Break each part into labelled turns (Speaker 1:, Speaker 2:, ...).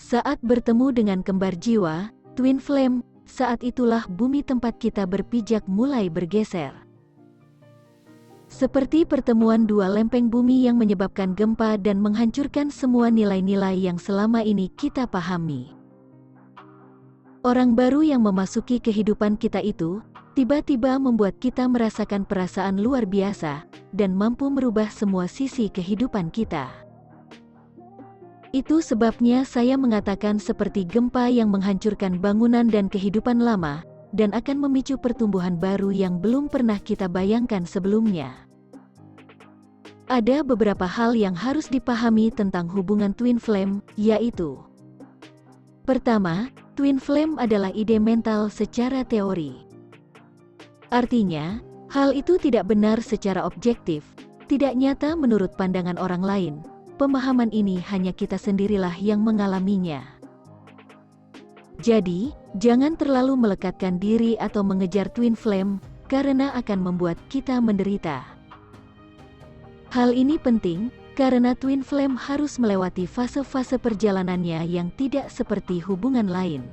Speaker 1: Saat bertemu dengan kembar jiwa, twin flame, saat itulah bumi tempat kita berpijak mulai bergeser. Seperti pertemuan dua lempeng bumi yang menyebabkan gempa dan menghancurkan semua nilai-nilai yang selama ini kita pahami. Orang baru yang memasuki kehidupan kita itu, tiba-tiba membuat kita merasakan perasaan luar biasa, dan mampu merubah semua sisi kehidupan kita. Itu sebabnya saya mengatakan seperti gempa yang menghancurkan bangunan dan kehidupan lama, dan akan memicu pertumbuhan baru yang belum pernah kita bayangkan sebelumnya. Ada beberapa hal yang harus dipahami tentang hubungan twin flame, yaitu: pertama, twin flame adalah ide mental secara teori. Artinya, hal itu tidak benar secara objektif, tidak nyata menurut pandangan orang lain. Pemahaman ini hanya kita sendirilah yang mengalaminya. Jadi, jangan terlalu melekatkan diri atau mengejar twin flame, karena akan membuat kita menderita. Hal ini penting, karena twin flame harus melewati fase-fase perjalanannya yang tidak seperti hubungan lain.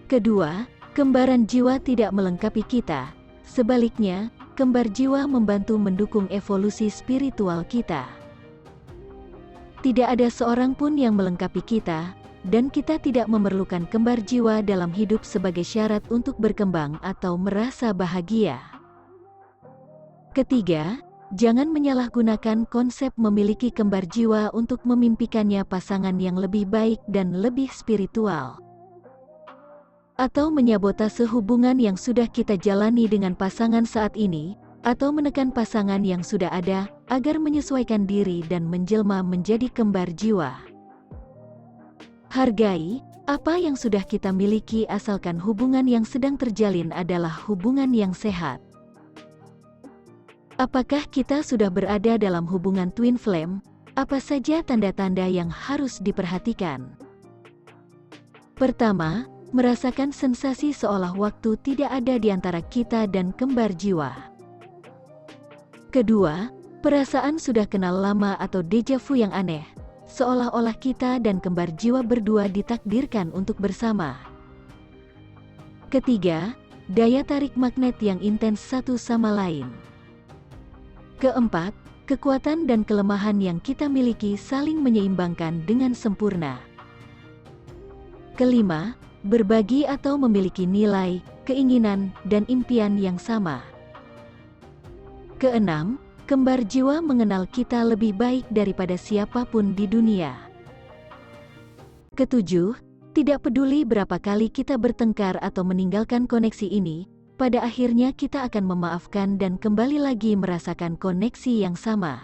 Speaker 1: Kedua, kembaran jiwa tidak melengkapi kita. Sebaliknya, kembar jiwa membantu mendukung evolusi spiritual kita. Tidak ada seorang pun yang melengkapi kita, dan kita tidak memerlukan kembar jiwa dalam hidup sebagai syarat untuk berkembang atau merasa bahagia. Ketiga, jangan menyalahgunakan konsep memiliki kembar jiwa untuk memimpikannya pasangan yang lebih baik dan lebih spiritual. Atau menyabotase hubungan yang sudah kita jalani dengan pasangan saat ini, atau menekan pasangan yang sudah ada, agar menyesuaikan diri dan menjelma menjadi kembar jiwa. Hargai apa yang sudah kita miliki asalkan hubungan yang sedang terjalin adalah hubungan yang sehat. Apakah kita sudah berada dalam hubungan twin flame? Apa saja tanda-tanda yang harus diperhatikan? Pertama, merasakan sensasi seolah waktu tidak ada di antara kita dan kembar jiwa. Kedua, perasaan sudah kenal lama atau deja vu yang aneh, seolah-olah kita dan kembar jiwa berdua ditakdirkan untuk bersama. Ketiga, daya tarik magnet yang intens satu sama lain. Keempat, kekuatan dan kelemahan yang kita miliki saling menyeimbangkan dengan sempurna. Kelima, berbagi atau memiliki nilai, keinginan, dan impian yang sama. Keenam, kembar jiwa mengenal kita lebih baik daripada siapapun di dunia. Ketujuh, tidak peduli berapa kali kita bertengkar atau meninggalkan koneksi ini, pada akhirnya kita akan memaafkan dan kembali lagi merasakan koneksi yang sama.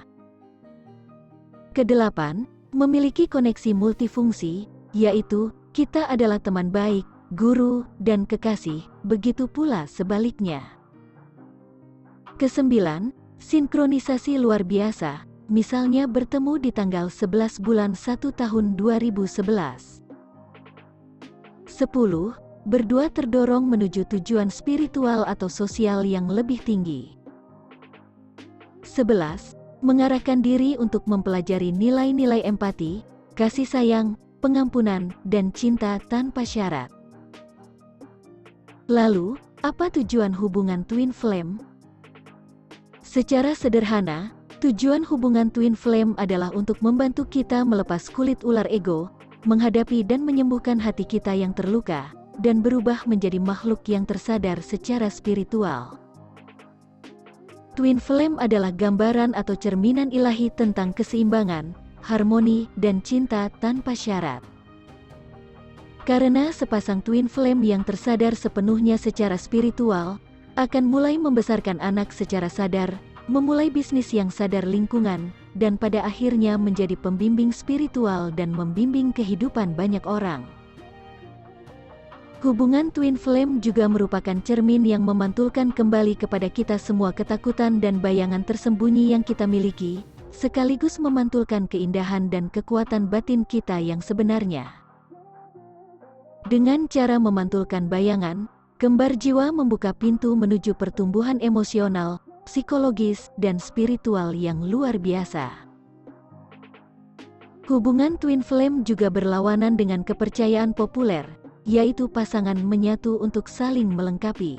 Speaker 1: Kedelapan, memiliki koneksi multifungsi, yaitu kita adalah teman baik, guru, dan kekasih, begitu pula sebaliknya. Kesembilan, sinkronisasi luar biasa, misalnya bertemu di tanggal 11 bulan 1 tahun 2011. 10. Berdua terdorong menuju tujuan spiritual atau sosial yang lebih tinggi. 11. Mengarahkan diri untuk mempelajari nilai-nilai empati, kasih sayang, pengampunan, dan cinta tanpa syarat. Lalu, apa tujuan hubungan twin flame? Secara sederhana, tujuan hubungan twin flame adalah untuk membantu kita melepas kulit ular ego, menghadapi dan menyembuhkan hati kita yang terluka, dan berubah menjadi makhluk yang tersadar secara spiritual. Twin flame adalah gambaran atau cerminan ilahi tentang keseimbangan, harmoni, dan cinta tanpa syarat. Karena sepasang twin flame yang tersadar sepenuhnya secara spiritual, akan mulai membesarkan anak secara sadar, memulai bisnis yang sadar lingkungan, dan pada akhirnya menjadi pembimbing spiritual dan membimbing kehidupan banyak orang. Hubungan twin flame juga merupakan cermin yang memantulkan kembali kepada kita semua ketakutan dan bayangan tersembunyi yang kita miliki, sekaligus memantulkan keindahan dan kekuatan batin kita yang sebenarnya. Dengan cara memantulkan bayangan, kembar jiwa membuka pintu menuju pertumbuhan emosional, psikologis, dan spiritual yang luar biasa. Hubungan twin flame juga berlawanan dengan kepercayaan populer, yaitu pasangan menyatu untuk saling melengkapi.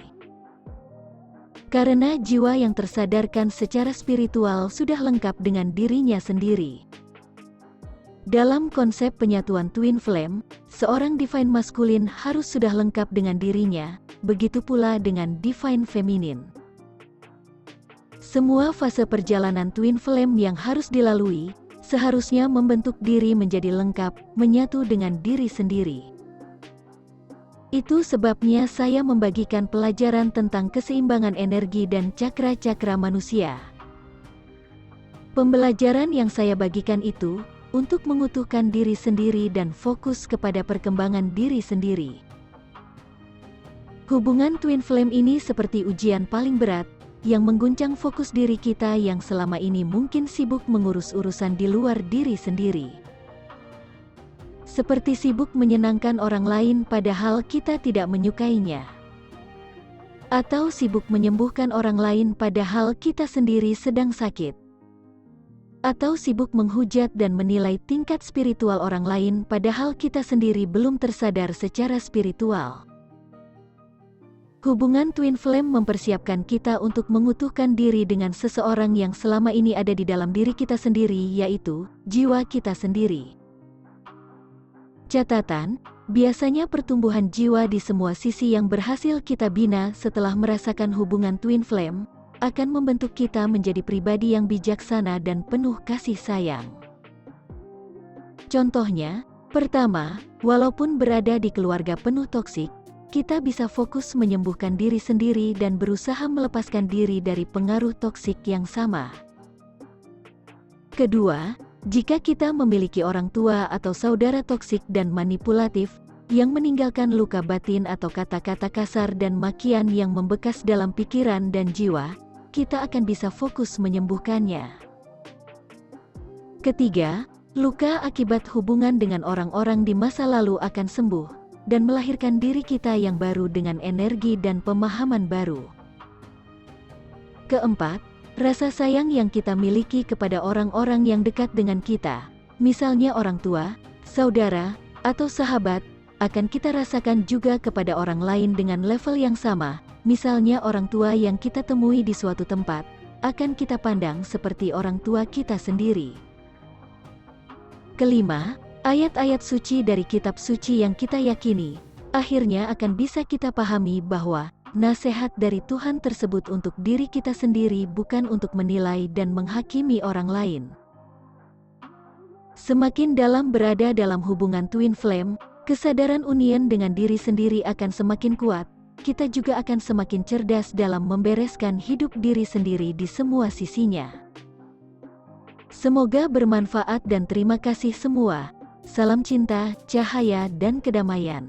Speaker 1: Karena jiwa yang tersadarkan secara spiritual sudah lengkap dengan dirinya sendiri. Dalam konsep penyatuan twin flame, seorang divine maskulin harus sudah lengkap dengan dirinya, begitu pula dengan divine feminin. Semua fase perjalanan twin flame yang harus dilalui, seharusnya membentuk diri menjadi lengkap, menyatu dengan diri sendiri. Itu sebabnya saya membagikan pelajaran tentang keseimbangan energi dan cakra-cakra manusia. Pembelajaran yang saya bagikan itu, untuk mengutuhkan diri sendiri dan fokus kepada perkembangan diri sendiri. Hubungan twin flame ini seperti ujian paling berat, yang mengguncang fokus diri kita yang selama ini mungkin sibuk mengurus urusan di luar diri sendiri. Seperti sibuk menyenangkan orang lain padahal kita tidak menyukainya. Atau sibuk menyembuhkan orang lain padahal kita sendiri sedang sakit. Atau sibuk menghujat dan menilai tingkat spiritual orang lain padahal kita sendiri belum tersadar secara spiritual. Hubungan twin flame mempersiapkan kita untuk mengutuhkan diri dengan seseorang yang selama ini ada di dalam diri kita sendiri, yaitu jiwa kita sendiri. Catatan, biasanya pertumbuhan jiwa di semua sisi yang berhasil kita bina setelah merasakan hubungan twin flame, akan membentuk kita menjadi pribadi yang bijaksana dan penuh kasih sayang. Contohnya, pertama, walaupun berada di keluarga penuh toksik, kita bisa fokus menyembuhkan diri sendiri dan berusaha melepaskan diri dari pengaruh toksik yang sama. Kedua, jika kita memiliki orang tua atau saudara toksik dan manipulatif, yang meninggalkan luka batin atau kata-kata kasar dan makian yang membekas dalam pikiran dan jiwa, kita akan bisa fokus menyembuhkannya. Ketiga, luka akibat hubungan dengan orang-orang di masa lalu akan sembuh dan melahirkan diri kita yang baru dengan energi dan pemahaman baru. Keempat, rasa sayang yang kita miliki kepada orang-orang yang dekat dengan kita, misalnya orang tua, saudara, atau sahabat, akan kita rasakan juga kepada orang lain dengan level yang sama, misalnya orang tua yang kita temui di suatu tempat, akan kita pandang seperti orang tua kita sendiri. Kelima, ayat-ayat suci dari kitab suci yang kita yakini, akhirnya akan bisa kita pahami bahwa nasihat dari Tuhan tersebut untuk diri kita sendiri bukan untuk menilai dan menghakimi orang lain. Semakin dalam berada dalam hubungan twin flame, kesadaran union dengan diri sendiri akan semakin kuat, kita juga akan semakin cerdas dalam membereskan hidup diri sendiri di semua sisinya. Semoga bermanfaat dan terima kasih semua. Salam cinta, cahaya, dan kedamaian.